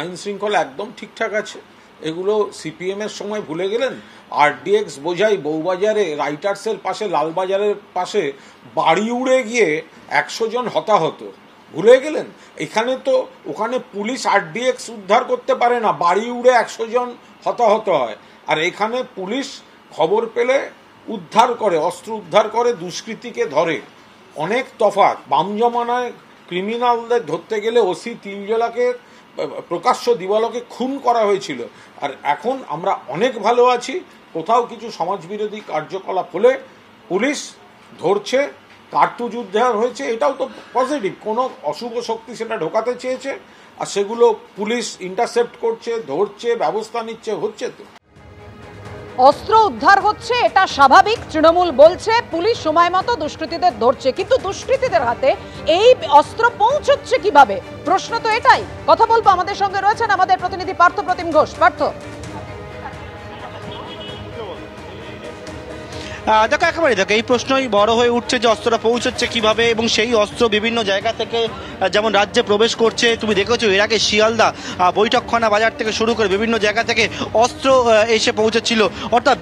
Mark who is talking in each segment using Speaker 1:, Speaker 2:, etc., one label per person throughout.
Speaker 1: আইন শৃঙ্খলা একদম ঠিকঠাক আছে। এগুলো সিপিএম এর সময় ভুলে গেলেন? আরডিএক্স বোঝাই বউবাজারে রাইটার্সের পাশে লালবাজারের পাশে বাড়ি উড়ে গিয়ে 100 জন হতাহত ভুলে গেলেন? এখানে তো ওখানে পুলিশ আরডিএক্স উদ্ধার করতে পারে না, বাড়ি উড়ে 100 জন হতাহত হয়। আর এখানে পুলিশ খবর পেলে উদ্ধার করে, অস্ত্র উদ্ধার করে, দুষ্কৃতীকে ধরে। অনেক তফাৎ। বাম জমানায় ক্রিমিনালদের ধরতে গেলে ওসি তিলজলাকে প্রকাশ্য দিবালোকে খুন করা হয়েছিল। আর এখন আমরা অনেক ভালো আছি। কোথাও কিছু সমাজবিরোধী কার্যকলাপ হলে পুলিশ ধরছে, কার্তুজ উদ্ধার হয়েছে, এটাও তো পজিটিভ। কোনো অশুভ শক্তি সেটা ঢোকাতে চেয়েছে আর সেগুলো পুলিশ ইন্টারসেপ্ট করছে, ধরছে, ব্যবস্থা নিচ্ছে, হচ্ছে। তো
Speaker 2: অস্ত্র উদ্ধার হচ্ছে, এটা স্বাভাবিক। তৃণমূল বলছে পুলিশ সময় মতো দুষ্কৃতীদের ধরছে, কিন্তু দুষ্কৃতীদের হাতে এই অস্ত্র পৌঁছচ্ছে কিভাবে? প্রশ্ন তো এটাই। কথা বলবো, আমাদের সঙ্গে রয়েছেন আমাদের প্রতিনিধি পার্থ প্রতিম ঘোষ। পার্থ,
Speaker 3: দেখো একেবারে দেখো এই প্রশ্নই বড় হয়ে উঠছে যে অস্ত্রটা পৌঁছচ্ছে কিভাবে, এবং সেই অস্ত্র বিভিন্ন জায়গা থেকে যেমন রাজ্যে প্রবেশ করছে। তুমি দেখেছো এর আগে শিয়ালদা, বৈঠকখানা বাজার থেকে শুরু করে বিভিন্ন জায়গা থেকে অস্ত্র এসে পৌঁছেছিল। অর্থাৎ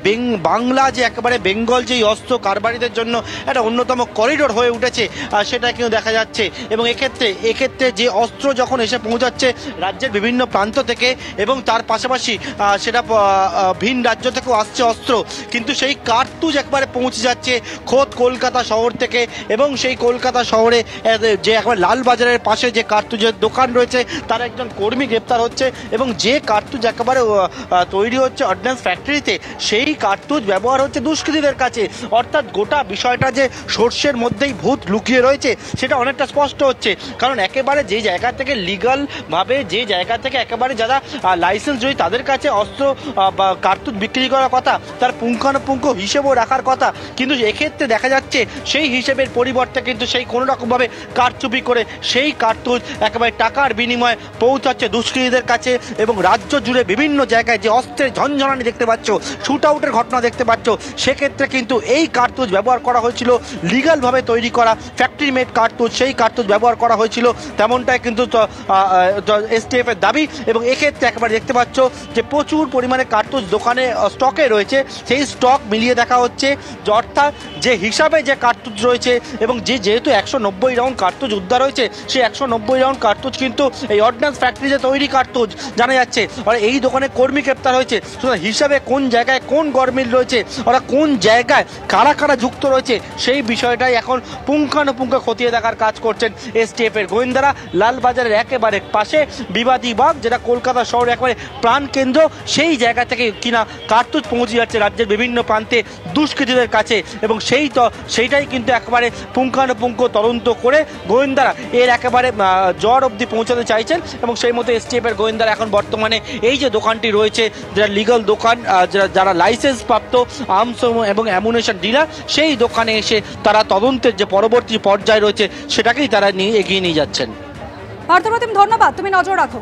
Speaker 3: বাংলা যে একেবারে বেঙ্গল যেই অস্ত্র কারবারিদের জন্য একটা অন্যতম করিডোর হয়ে উঠেছে, সেটা কিন্তু দেখা যাচ্ছে। এবং এক্ষেত্রে যে অস্ত্র যখন এসে পৌঁছাচ্ছে রাজ্যের বিভিন্ন প্রান্ত থেকে, এবং তার পাশাপাশি সেটা ভিন রাজ্য থেকেও আসছে অস্ত্র, কিন্তু সেই কার্তুজ একবারে পৌঁছে যাচ্ছে খোদ কলকাতা শহর থেকে। এবং সেই কলকাতা শহরে যে একবার লালবাজারের পাশে যে কার্তুজের দোকান রয়েছে তার একজন কর্মী গ্রেপ্তার হচ্ছে, এবং যে কার্তুজ একেবারে তৈরি হচ্ছে অর্ডিন্যান্স ফ্যাক্টরিতে, সেই কার্তুজ ব্যবহার হচ্ছে দুষ্কৃতীদের কাছে। অর্থাৎ গোটা বিষয়টা যে সর্ষের মধ্যেই ভূত লুকিয়ে রয়েছে সেটা অনেকটা স্পষ্ট হচ্ছে। কারণ একেবারে যে জায়গা থেকে লিগালভাবে, যে জায়গা থেকে একেবারে যারা লাইসেন্স জয়ী তাদের কাছে অস্ত্র বা কার্তুজ বিক্রি করার কথা, তার পুঙ্খানুপুঙ্খ হিসেবও রাখার কথা, কিন্তু এক্ষেত্রে দেখা যাচ্ছে সেই হিসেবের পরিবর্তে কিন্তু সেই কোনো রকমভাবে কারচুপি করে সেই কার্তুজ একেবারে টাকার বিনিময়ে পৌঁছাচ্ছে দুষ্কৃতীদের কাছে। এবং রাজ্য জুড়ে বিভিন্ন জায়গায় যে অস্ত্রের ঝনঝনানি দেখতে পাচ্ছ, শুট আউটের ঘটনা দেখতে পাচ্ছ, সেক্ষেত্রে কিন্তু এই কার্তুজ ব্যবহার করা হয়েছিল লিগালভাবে তৈরি করা ফ্যাক্টরি মেড কার্তুজ, সেই কার্তুজ ব্যবহার করা হয়েছিল, তেমনটাই কিন্তু এসটিএফ এর দাবি। এবং এক্ষেত্রে একেবারে দেখতে পাচ্ছ যে প্রচুর পরিমাণে কার্তুজ দোকানে স্টকে রয়েছে, সেই স্টক মিলিয়ে দেখা হচ্ছে। অর্থাৎ যে হিসাবে যে কার্তুজ রয়েছে, এবং যেহেতু 190 রাউন্ড কার্তুজ উদ্ধার হয়েছে, সেই 190 রাউন্ড কার্তুজ কিন্তু এই অর্ডিন্যান্স ফ্যাক্টরিতে তৈরি কার্তুজ জানা যাচ্ছে। আর এই দোকানে কর্মী গ্রেপ্তার হয়েছে। সুতরাং হিসাবে কোন জায়গায় কোন গরমিল রয়েছে, ওরা কোন জায়গায় কারা কারা যুক্ত রয়েছে, সেই বিষয়টাই এখন পুঙ্খানুপুঙ্খ খতিয়ে দেখার কাজ করছেন এসটিএফ এর গোয়েন্দারা। লালবাজারের একেবারে পাশে বিবাদী বাগ, যেটা কলকাতা শহরে একেবারে প্রাণকেন্দ্র, সেই জায়গা থেকে কিনা কার্তুজ পৌঁছে যাচ্ছে রাজ্যের বিভিন্ন প্রান্তে দুষ্কৃতীদের কাছে। এবং সেইটাই কিন্তু একেবারে পুঙ্খানুপুঙ্খ তদন্ত করে গোয়েন্দারা এর একেবারে জ্বর অবধি পৌঁছাতে চাইছেন। এবং সেই মতো এসটিএফ এর গোয়েন্দারা এখন বর্তমানে এই যে দোকানটি রয়েছে, যারা লিগাল দোকান, যারা লাইসেন্স প্রাপ্ত আর্মস এবং অ্যামুনেশন ডিলার, সেই দোকানে এসে তারা তদন্তের যে পরবর্তী পর্যায়ে রয়েছে সেটাকেই তারা এগিয়ে নিয়ে যাচ্ছেন।
Speaker 2: পার্থপ্রতিম, ধন্যবাদ, তুমি নজর রাখো।